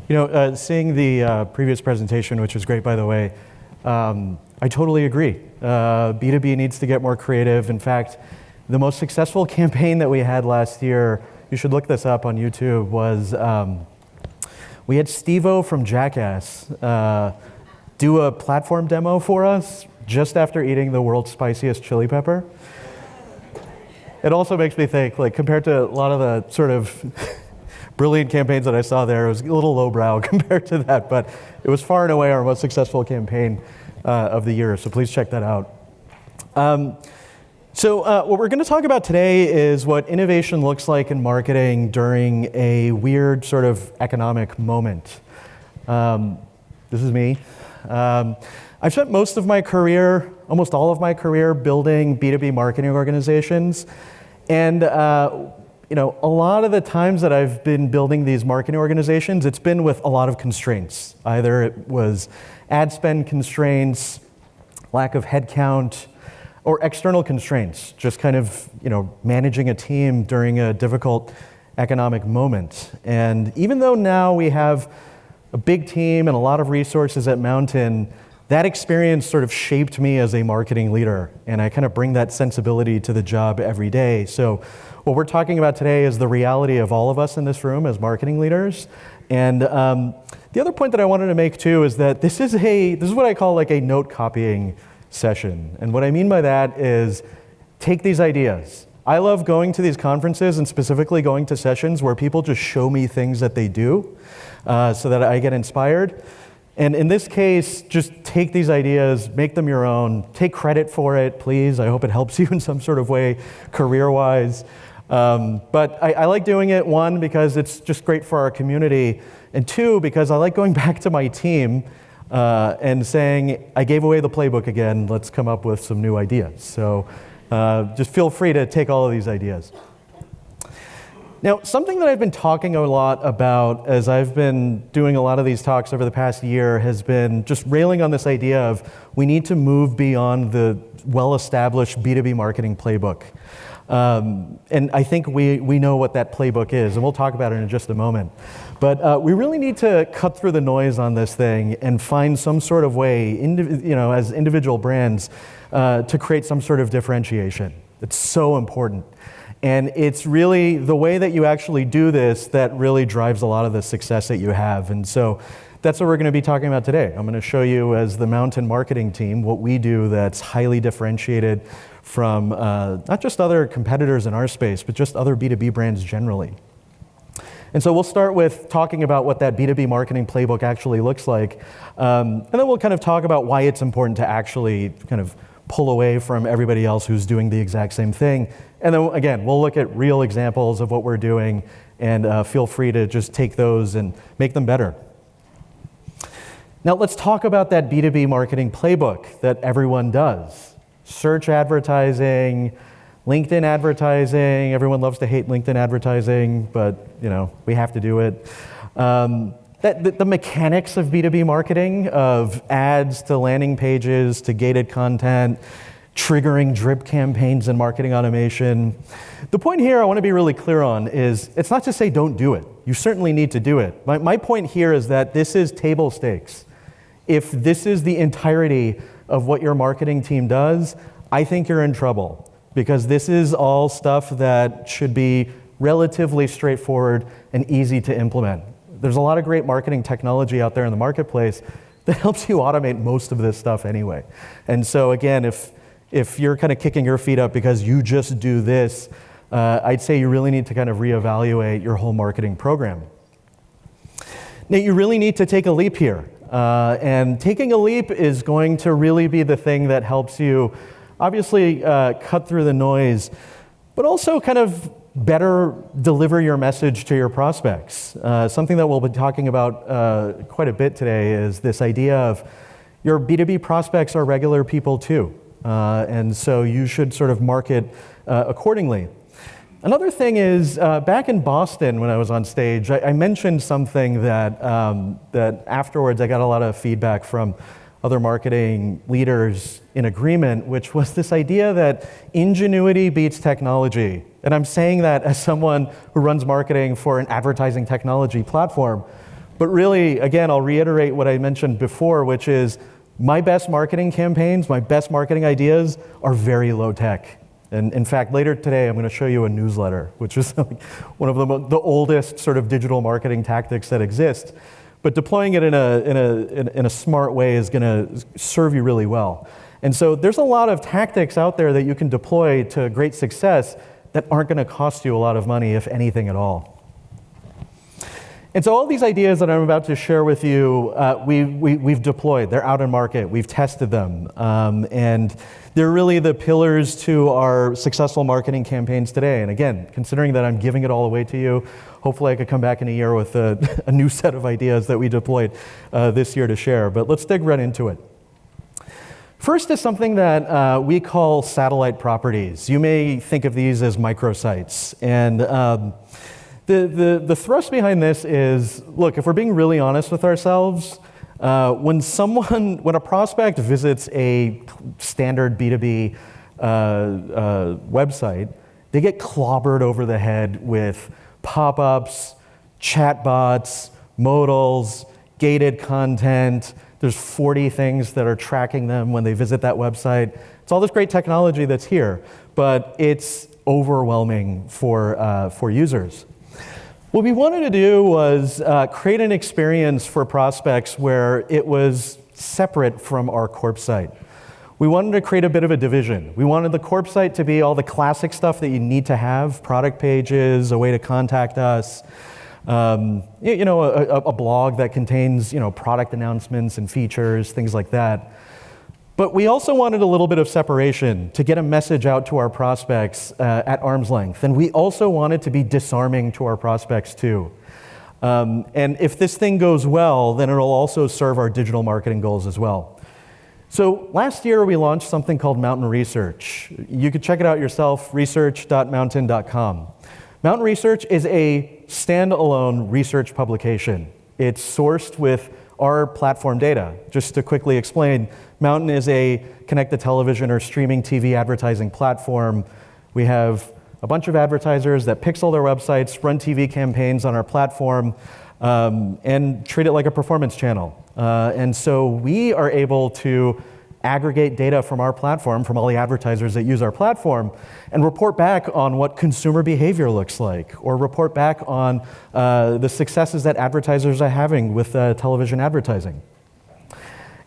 Seeing the previous presentation, which was great, by the way, I totally agree. B2B needs to get more creative. In fact, the most successful campaign that we had last year, you should look this up on YouTube, was we had Steve-O from Jackass do a platform demo for us just after eating the world's spiciest chili pepper. It also makes me think, like, compared to a lot of the sort of brilliant campaigns that I saw there, it was a little lowbrow compared to that, but it was far and away our most successful campaign of the year, so please check that out. What we're going to talk about today is what innovation looks like in marketing during a weird sort of economic moment. This is me. I've spent most of my career, almost all of my career, building B2B marketing organizations. And a lot of the times that I've been building these marketing organizations, it's been with a lot of constraints. Either it was ad spend constraints, lack of headcount, or external constraints, just kind of managing a team during a difficult economic moment. And even though now we have a big team and a lot of resources at Mountain, that experience sort of shaped me as a marketing leader, and I kind of bring that sensibility to the job every day. So what we're talking about today is the reality of all of us in this room as marketing leaders. And the other point that I wanted to make too is that this is what I call like a note copying session. And what I mean by that is take these ideas. I love going to these conferences and specifically going to sessions where people just show me things that they do so that I get inspired. And in this case, just take these ideas, make them your own, take credit for it, please. I hope it helps you in some sort of way, career-wise. But I like doing it, one, because it's just great for our community, and two, because I like going back to my team and saying, I gave away the playbook again, let's come up with some new ideas. So just feel free to take all of these ideas. Now, something that I've been talking a lot about as I've been doing a lot of these talks over the past year has been just railing on this idea of we need to move beyond the well-established B2B marketing playbook. And I think we know what that playbook is, and we'll talk about it in just a moment. But we really need to cut through the noise on this thing and find some sort of way, as individual brands, to create some sort of differentiation. It's so important. And it's really the way that you actually do this that really drives a lot of the success that you have. And so that's what we're going to be talking about today. I'm going to show you, as the Mountain marketing team, what we do that's highly differentiated from not just other competitors in our space, but just other B2B brands generally. And so we'll start with talking about what that B2B marketing playbook actually looks like. And then we'll kind of talk about why it's important to actually kind of pull away from everybody else who's doing the exact same thing. And then again, we'll look at real examples of what we're doing, and feel free to just take those and make them better. Now let's talk about that B2B marketing playbook that everyone does. Search advertising, LinkedIn advertising. Everyone loves to hate LinkedIn advertising, but we have to do it. The mechanics of B2B marketing, of ads to landing pages to gated content, triggering drip campaigns and marketing automation. The point here I want to be really clear on is it's not to say don't do it. You certainly need to do it. My point here is that this is table stakes. If this is the entirety of what your marketing team does, I think you're in trouble, because this is all stuff that should be relatively straightforward and easy to implement. There's a lot of great marketing technology out there in the marketplace that helps you automate most of this stuff anyway. And so again, if you're kind of kicking your feet up because you just do this, I'd say you really need to kind of reevaluate your whole marketing program. Now, you really need to take a leap here. And taking a leap is going to really be the thing that helps you obviously cut through the noise, but also kind of better deliver your message to your prospects. Something that we'll be talking about quite a bit today is this idea of your B2B prospects are regular people too. And so you should sort of market accordingly. Another thing is, back in Boston when I was on stage, I mentioned something that afterwards I got a lot of feedback from other marketing leaders in agreement, which was this idea that ingenuity beats technology. And I'm saying that as someone who runs marketing for an advertising technology platform. But really, again, I'll reiterate what I mentioned before, which is my best marketing campaigns, my best marketing ideas are very low tech. And in fact, later today, I'm going to show you a newsletter, which is like one of the oldest sort of digital marketing tactics that exist. But deploying it in a smart way is going to serve you really well. And so there's a lot of tactics out there that you can deploy to great success that aren't going to cost you a lot of money, if anything at all. And so all these ideas that I'm about to share with you, we've deployed. They're out in market. We've tested them. And they're really the pillars to our successful marketing campaigns today. And again, considering that I'm giving it all away to you, hopefully I could come back in a year with a new set of ideas that we deployed this year to share. But let's dig right into it. First is something that we call satellite properties. You may think of these as microsites. And the thrust behind this is, look, if we're being really honest with ourselves, when a prospect visits a standard B2B website, they get clobbered over the head with pop-ups, chatbots, modals, gated content. There's 40 things that are tracking them when they visit that website. It's all this great technology that's here, but it's overwhelming for users. What we wanted to do was create an experience for prospects where it was separate from our corp site. We wanted to create a bit of a division. We wanted the corp site to be all the classic stuff that you need to have, product pages, a way to contact us, a blog that contains product announcements and features, things like that. But we also wanted a little bit of separation to get a message out to our prospects at arm's length. And we also wanted to be disarming to our prospects too. And if this thing goes well, then it'll also serve our digital marketing goals as well. So last year we launched something called Mountain Research. You could check it out yourself, research.mountain.com. Mountain Research is a standalone research publication. It's sourced with our platform data. Just to quickly explain, Mountain is a connected television or streaming TV advertising platform. We have a bunch of advertisers that pixel their websites, run TV campaigns on our platform, and treat it like a performance channel. And so we are able to aggregate data from our platform, from all the advertisers that use our platform, and report back on what consumer behavior looks like, or report back on the successes that advertisers are having with television advertising.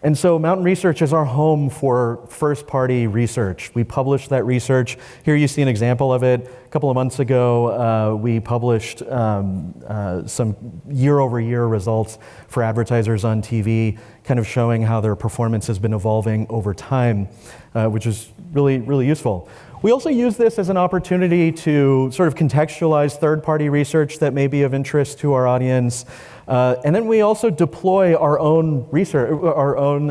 And so Mountain Research is our home for first-party research. We publish that research. Here you see an example of it. A couple of months ago, we published some year-over-year results for advertisers on TV, kind of showing how their performance has been evolving over time, which is really, really useful. We also use this as an opportunity to sort of contextualize third-party research that may be of interest to our audience. And then we also deploy our own research, our own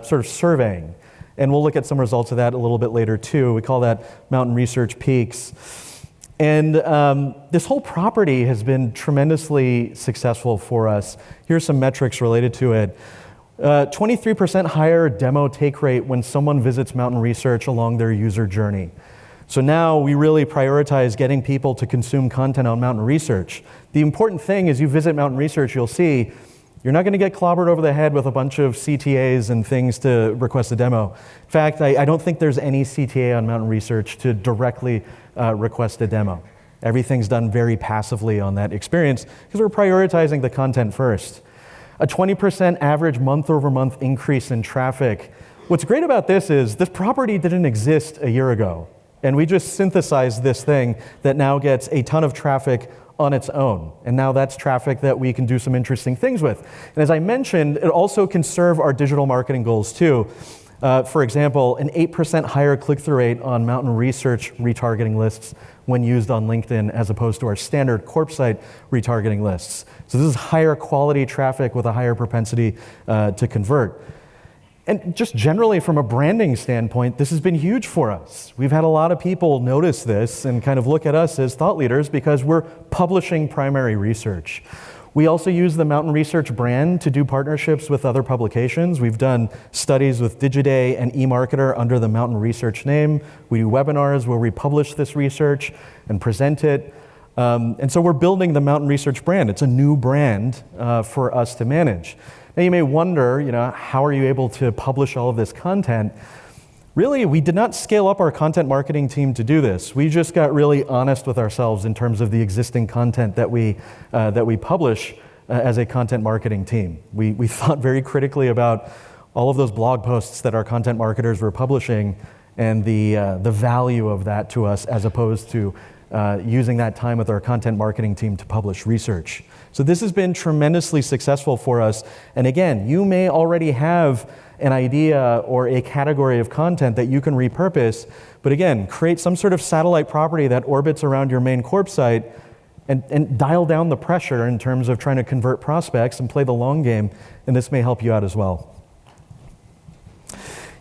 sort of surveying. And we'll look at some results of that a little bit later too. We call that Mountain Research Peaks. And this whole property has been tremendously successful for us. Here's some metrics related to it. 23% higher demo take rate when someone visits Mountain Research along their user journey. So now we really prioritize getting people to consume content on Mountain Research. The important thing is you visit Mountain Research, you'll see you're not going to get clobbered over the head with a bunch of CTAs and things to request a demo. In fact, I don't think there's any CTA on Mountain Research to directly request a demo. Everything's done very passively on that experience because we're prioritizing the content first. A 20% average month-over-month increase in traffic. What's great about this is this property didn't exist a year ago. And we just synthesized this thing that now gets a ton of traffic on its own. And now that's traffic that we can do some interesting things with. And as I mentioned, it also can serve our digital marketing goals too. For example, an 8% higher click-through rate on Mountain Research retargeting lists when used on LinkedIn as opposed to our standard corp site retargeting lists. So this is higher quality traffic with a higher propensity to convert. And just generally from a branding standpoint, this has been huge for us. We've had a lot of people notice this and kind of look at us as thought leaders because we're publishing primary research. We also use the Mountain Research brand to do partnerships with other publications. We've done studies with Digiday and eMarketer under the Mountain Research name. We do webinars where we publish this research and present it. And so we're building the Mountain Research brand. It's a new brand for us to manage. Now you may wonder, how are you able to publish all of this content? Really, we did not scale up our content marketing team to do this. We just got really honest with ourselves in terms of the existing content that we publish as a content marketing team. We thought very critically about all of those blog posts that our content marketers were publishing and the value of that to us as opposed to using that time with our content marketing team to publish research. So this has been tremendously successful for us. And again, you may already have an idea or a category of content that you can repurpose, but again, create some sort of satellite property that orbits around your main corp site and dial down the pressure in terms of trying to convert prospects and play the long game, and this may help you out as well.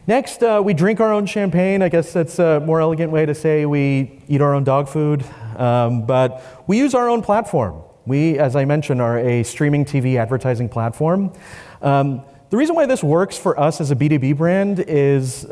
Next, we drink our own champagne. I guess that's a more elegant way to say we eat our own dog food, but we use our own platform. We, as I mentioned, are a streaming TV advertising platform. The reason why this works for us as a B2B brand is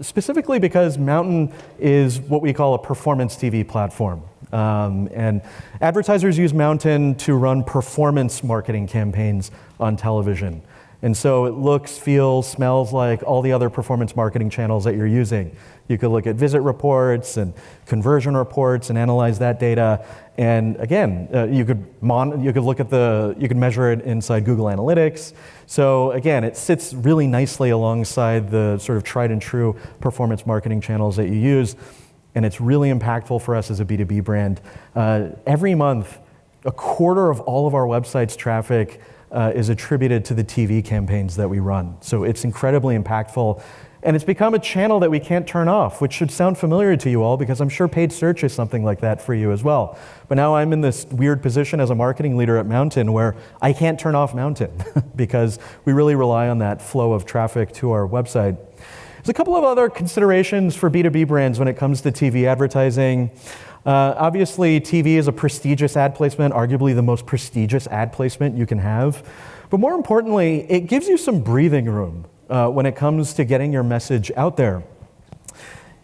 specifically because Mountain is what we call a performance TV platform. And advertisers use Mountain to run performance marketing campaigns on television. And so it looks, feels, smells like all the other performance marketing channels that you're using. You could look at visit reports and conversion reports and analyze that data. And again, you could measure it inside Google Analytics. So again, it sits really nicely alongside the sort of tried and true performance marketing channels that you use. And it's really impactful for us as a B2B brand. Every month, a quarter of all of our website's traffic is attributed to the TV campaigns that we run. So it's incredibly impactful. And it's become a channel that we can't turn off, which should sound familiar to you all because I'm sure paid search is something like that for you as well. But now I'm in this weird position as a marketing leader at Mountain where I can't turn off Mountain because we really rely on that flow of traffic to our website. There's a couple of other considerations for B2B brands when it comes to TV advertising. Obviously, TV is a prestigious ad placement, arguably the most prestigious ad placement you can have. But more importantly, it gives you some breathing room when it comes to getting your message out there.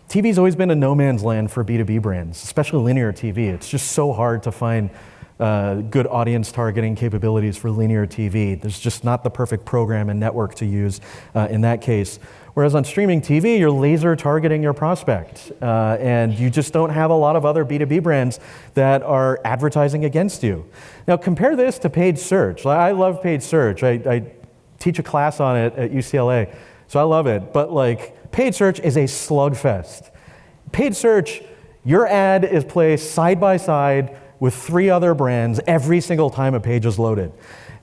TV's always been a no man's land for B2B brands, especially linear TV. It's just so hard to find good audience targeting capabilities for linear TV. There's just not the perfect program and network to use in that case. Whereas on streaming TV, you're laser targeting your prospect, and you just don't have a lot of other B2B brands that are advertising against you. Now compare this to paid search. I love paid search. I teach a class on it at UCLA, so I love it. But like, paid search is a slugfest. Paid search, your ad is placed side by side with 3 other brands every single time a page is loaded.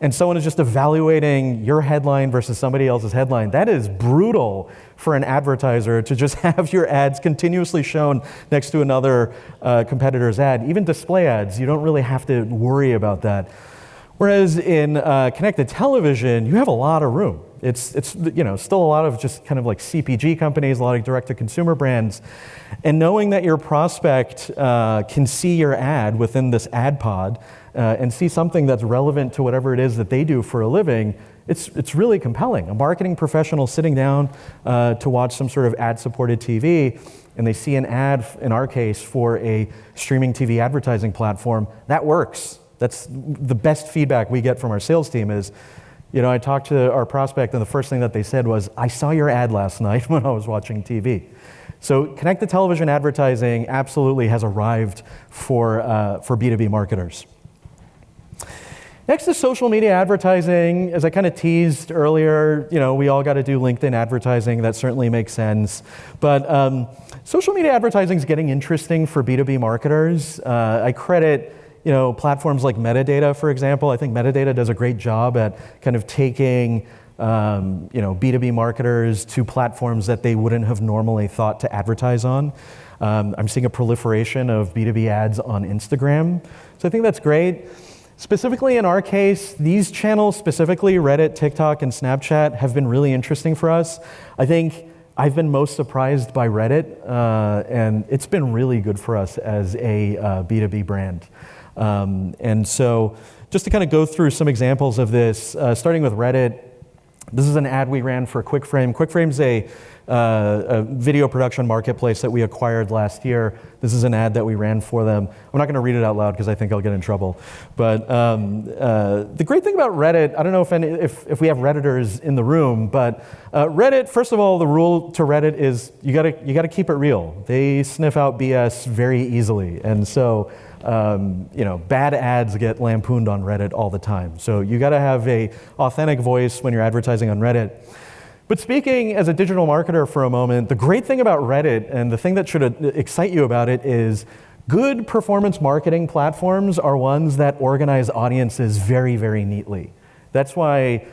And someone is just evaluating your headline versus somebody else's headline. That is brutal for an advertiser to just have your ads continuously shown next to another competitor's ad. Even display ads, you don't really have to worry about that. Whereas in connected television, you have a lot of room. It's still a lot of just kind of like CPG companies, a lot of direct-to-consumer brands. And knowing that your prospect can see your ad within this ad pod and see something that's relevant to whatever it is that they do for a living, it's really compelling. A marketing professional sitting down to watch some sort of ad-supported TV, and they see an ad, in our case, for a streaming TV advertising platform, that works. That's the best feedback we get from our sales team is, I talked to our prospect and the first thing that they said was, I saw your ad last night when I was watching TV. So connected television advertising absolutely has arrived for B2B marketers. Next is social media advertising. As I kind of teased earlier, we all got to do LinkedIn advertising. That certainly makes sense. But social media advertising is getting interesting for B2B marketers. I credit platforms like Metadata, for example. I think Metadata does a great job at kind of taking B2B marketers to platforms that they wouldn't have normally thought to advertise on. I'm seeing a proliferation of B2B ads on Instagram. So I think that's great. Specifically in our case, these channels, specifically Reddit, TikTok, and Snapchat, have been really interesting for us. I think I've been most surprised by Reddit, and it's been really good for us as a B2B brand. And so just to kind of go through some examples of this, starting with Reddit, This is an ad we ran for QuickFrame. QuickFrame's a video production marketplace that we acquired last year. This is an ad that we ran for them. I'm not going to read it out loud because I think I'll get in trouble. But the great thing about Reddit, I don't know if we have Redditors in the room, but Reddit, first of all, the rule to Reddit is you gotta keep it real. They sniff out BS very easily, and so bad ads get lampooned on Reddit all the time. So you got to have a authentic voice when you're advertising on Reddit. But speaking as a digital marketer for a moment, the great thing about Reddit and the thing that should excite you about it is good performance marketing platforms are ones that organize audiences very, very neatly. That's why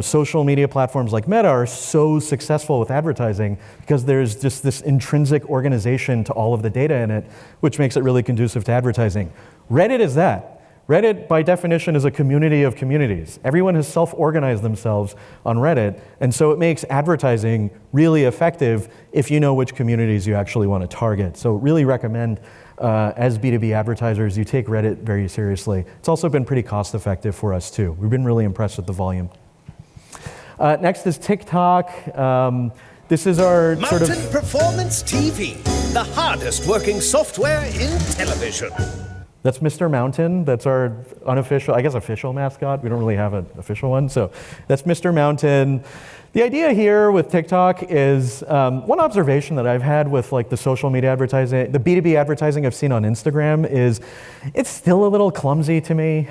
social media platforms like Meta are so successful with advertising, because there's just this intrinsic organization to all of the data in it, which makes it really conducive to advertising. Reddit is that. Reddit, by definition, is a community of communities. Everyone has self-organized themselves on Reddit, and so it makes advertising really effective if you know which communities you actually want to target. So really recommend, as B2B advertisers, you take Reddit very seriously. It's also been pretty cost-effective for us, too. We've been really impressed with the volume. Next is TikTok. This is our Mountain Performance TV, the hardest working software in television. That's Mr. Mountain. That's our unofficial, I guess, official mascot. We don't really have an official one. So that's Mr. Mountain. The idea here with TikTok is one observation that I've had with the social media advertising, the B2B advertising I've seen on Instagram is it's still a little clumsy to me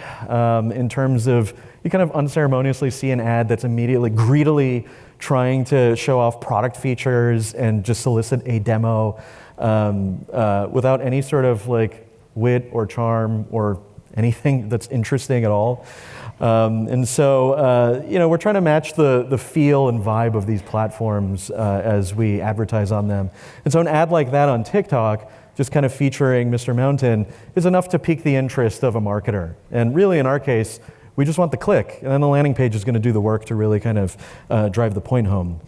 in terms of you kind of unceremoniously see an ad that's immediately greedily trying to show off product features and just solicit a demo without any sort of wit or charm or anything that's interesting at all. And so, we're trying to match the feel and vibe of these platforms as we advertise on them. And so an ad like that on TikTok, just kind of featuring Mr. Mountain, is enough to pique the interest of a marketer. And really, in our case, we just want the click, and then the landing page is going to do the work to really kind of drive the point home.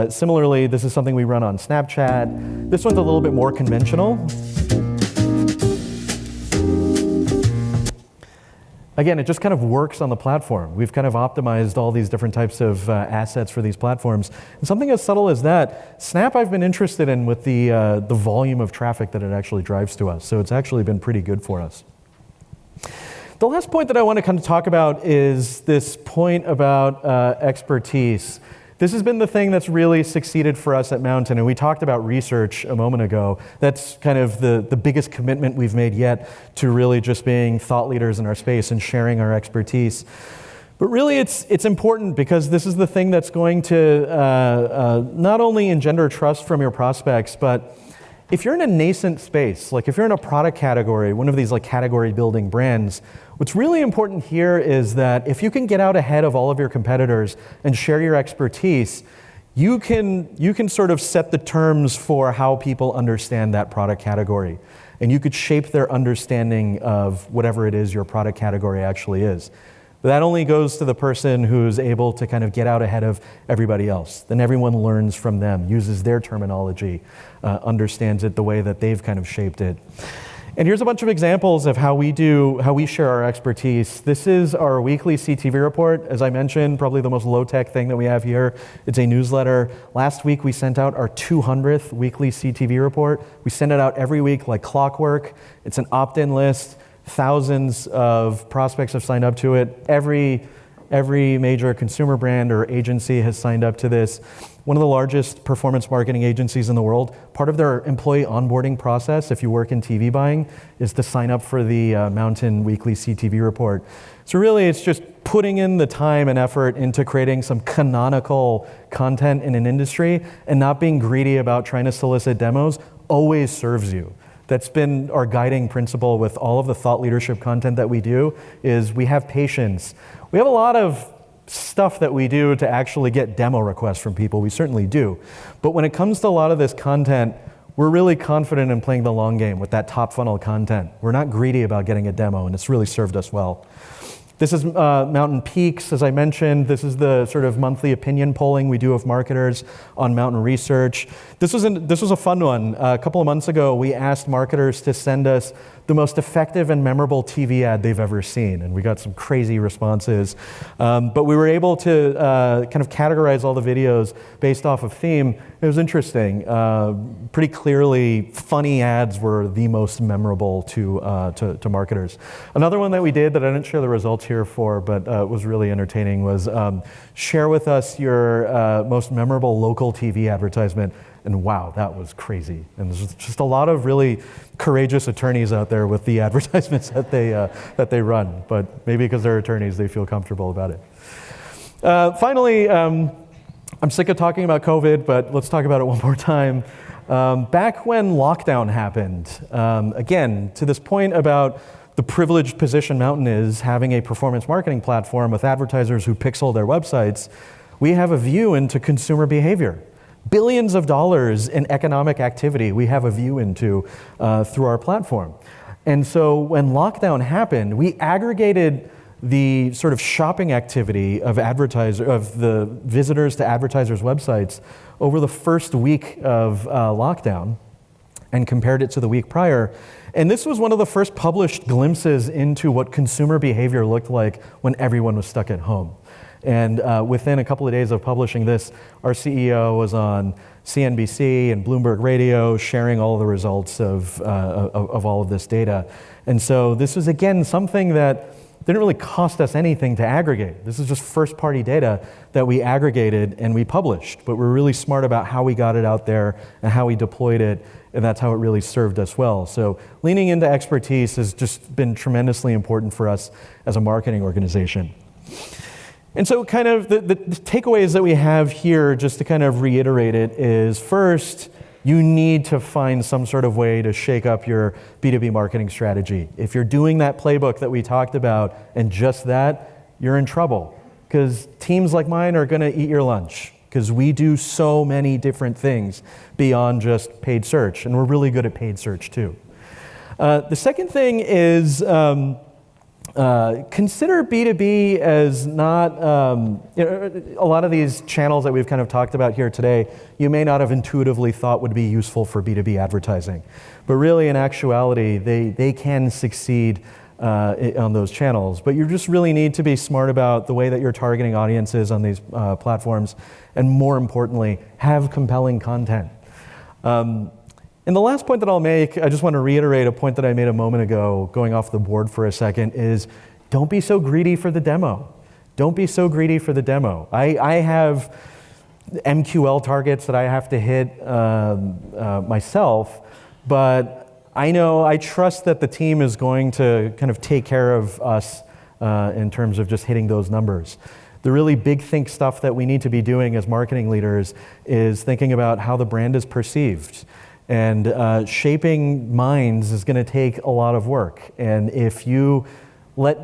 Similarly, this is something we run on Snapchat. This one's a little bit more conventional. Again, it just kind of works on the platform. We've kind of optimized all these different types of assets for these platforms. And something as subtle as that, Snap I've been interested in with the volume of traffic that it actually drives to us. So it's actually been pretty good for us. The last point that I want to kind of talk about is this point about expertise. This has been the thing that's really succeeded for us at Mountain, and we talked about research a moment ago. That's kind of the biggest commitment we've made yet to really just being thought leaders in our space and sharing our expertise. But really it's important because this is the thing that's going to not only engender trust from your prospects, but if you're in a nascent space, if you're in a product category, one of these category building brands, what's really important here is that if you can get out ahead of all of your competitors and share your expertise, you can sort of set the terms for how people understand that product category. And you could shape their understanding of whatever it is your product category actually is. But that only goes to the person who's able to kind of get out ahead of everybody else. Then everyone learns from them, uses their terminology, understands it the way that they've kind of shaped it. And here's a bunch of examples of how we share our expertise. This is our weekly CTV report. As I mentioned, probably the most low-tech thing that we have here. It's a newsletter. Last week, we sent out our 200th weekly CTV report. We send it out every week like clockwork. It's an opt-in list. Thousands of prospects have signed up to it. Every major consumer brand or agency has signed up to this. One of the largest performance marketing agencies in the world, part of their employee onboarding process, if you work in TV buying, is to sign up for the Mountain Weekly CTV report. So really, it's just putting in the time and effort into creating some canonical content in an industry and not being greedy about trying to solicit demos always serves you. That's been our guiding principle with all of the thought leadership content that we do, is we have patience. We have a lot of stuff that we do to actually get demo requests from people. We certainly do. But when it comes to a lot of this content, we're really confident in playing the long game with that top funnel content. We're not greedy about getting a demo, and it's really served us well. This is Mountain Peaks, as I mentioned. This is the sort of monthly opinion polling we do of marketers on Mountain Research. This was a fun one. A couple of months ago, we asked marketers to send us the most effective and memorable TV ad they've ever seen. And we got some crazy responses. But we were able to kind of categorize all the videos based off of theme. It was interesting. Pretty clearly, funny ads were the most memorable to marketers. Another one that we did that I didn't share the results here for, but was really entertaining was share with us your most memorable local TV advertisement. And wow, that was crazy. And there's just a lot of really courageous attorneys out there with the advertisements that they run. But maybe because they're attorneys, they feel comfortable about it. Finally, I'm sick of talking about COVID, but let's talk about it one more time. Back when lockdown happened, again, to this point about the privileged position Mountain is having a performance marketing platform with advertisers who pixel their websites, we have a view into consumer behavior. Billions of dollars in economic activity we have a view into through our platform. And so when lockdown happened, we aggregated the sort of shopping activity of the visitors to advertisers' websites over the first week of lockdown and compared it to the week prior. And this was one of the first published glimpses into what consumer behavior looked like when everyone was stuck at home. And within a couple of days of publishing this, our CEO was on CNBC and Bloomberg Radio sharing all the results of all of this data. And so this is, again, something that didn't really cost us anything to aggregate. This is just first-party data that we aggregated and we published. But we're really smart about how we got it out there and how we deployed it, and that's how it really served us well. So leaning into expertise has just been tremendously important for us as a marketing organization. And so kind of the takeaways that we have here, just to kind of reiterate it, is first, you need to find some sort of way to shake up your B2B marketing strategy. If you're doing that playbook that we talked about and just that, you're in trouble. Because teams like mine are going to eat your lunch. Because we do so many different things beyond just paid search. And we're really good at paid search too. The second thing is consider B2B as not, a lot of these channels that we've kind of talked about here today, you may not have intuitively thought would be useful for B2B advertising. But really, in actuality, they can succeed on those channels. But you just really need to be smart about the way that you're targeting audiences on these platforms, and more importantly, have compelling content. And the last point that I'll make, I just want to reiterate a point that I made a moment ago, going off the board for a second, is don't be so greedy for the demo. Don't be so greedy for the demo. I have MQL targets that I have to hit myself, but I trust that the team is going to kind of take care of us in terms of just hitting those numbers. The really big think stuff that we need to be doing as marketing leaders is thinking about how the brand is perceived. And shaping minds is going to take a lot of work. And if you let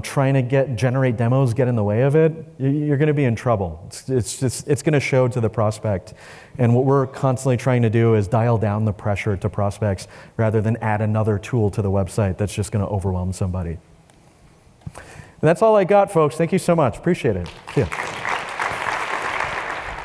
trying to generate demos get in the way of it, you're going to be in trouble. It's going to show to the prospect. And what we're constantly trying to do is dial down the pressure to prospects rather than add another tool to the website that's just going to overwhelm somebody. And that's all I got, folks. Thank you so much. Appreciate it. See ya.